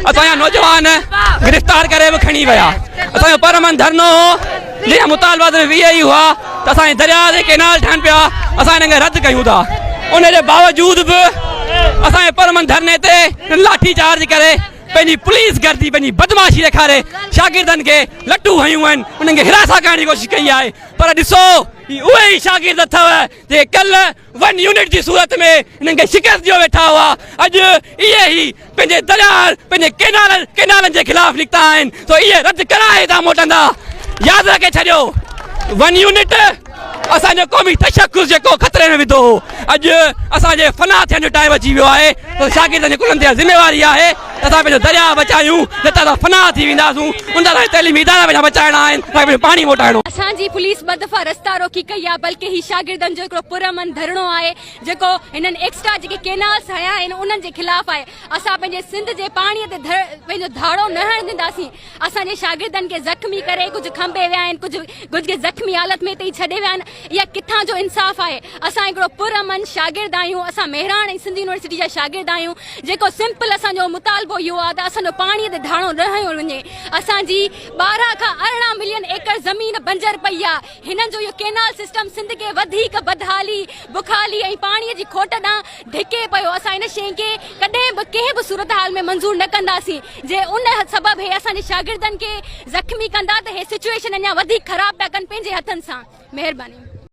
असांजा नौजवान गिरफ़्तार करे बि खणी विया। असांजो परमन धरनो हो जंहिंजा मुतालबा सिर्फ़ु इहे ई हुआ त असांजे दरिया ते केनाल ठहनि पिया, असां हिनखे रद्द कयूं था। उनजे बावजूद बि असांजे परमन धरने ते लाठी चार्ज करे पंहिंजी पुलिस गर्दी पंहिंजी बदमाशी ॾेखारे शागिर्दनि खे लट्टू हयूं आहिनि, उन्हनि खे हिरासा करण जी कोशिशि कई आहे। पर ॾिसो उहे ई शागिर्द अथव जे कल्ह 1 यूनिट जी सूरत में हिननि खे शिकस्त ॾियो वेठा हुआ। अॼु इहे ई पंहिंजे दरिया पंहिंजे केनालनि जे ख़िलाफ़ निकिता आहिनि, तो इहे रद्द कराए था मोटंदा। यादि रखे छॾियो 1 यूनिट असांजो क़ौमी तशख़्ख़ुस जेको ख़तरे में विधो हो, अॼु असांजे फना थियण जो टाइम अची वियो आहे। तो शागिर्दनि जे कुलनि ते ज़िम्मेवारी आहे त असां पंहिंजो दरिया बचायूं, न त असां फना थी वेंदासूं। उन लाइ तइलीमी इदारा पंहिंजा बचाइणा आहिनि, पंहिंजो पाणी मोटाइणो। असांजी पुलिस ॿ दफ़ा रस्ता रोकी कई आहे, बल्कि ही शागिर्दनि जो हिकिड़ो पुरअमन धरणो आहे जेको हिननि एक्स्ट्रा जेके केनाल्स हया आहिनि उन्हनि जे ख़िलाफ़ आहे। असां पंहिंजे सिंध जे पाणीअ ते पंहिंजो धाड़ो न हणण ॾींदासीं। असांजे शागिर्दनि खे ज़ख़्मी करे कुझु खंबे विया आहिनि, कुझु खे ज़ख़्मी हालत में हिते छॾे विया आहिनि। इहा किथां जो इंसाफ़ आहे? असां हिकिड़ो पुरअमन शागिर्द आहियूं, असां मेहरान ऐं सिंधी यूनिवर्सिटी जा शागिर्द आहियूं, जेको सिंपल असांजो मुतालबो इहो आहे त असांजो पाणीअ ते धाड़ो न हयो वञे। असांजी 12 खां 18 मिलियन एकड़ ज़मीन बंजर पई आहे। हिननि जो इहो केनाल सिस्टम सिंध खे वधीक बदहाली बुखाली ऐं पाणीअ जी खोट ॾांहुं धिके पियो। असां हिन शइ खे कॾहिं बि कंहिं बि सूरत हाल में मंज़ूर न कंदासीं। जे उन सबबु हे असांजे शागिर्दनि खे ज़ख़्मी कंदा त हे सिचुएशन अञा वधीक ख़राब पिया कनि पंहिंजे हथनि सां। महिरबानी।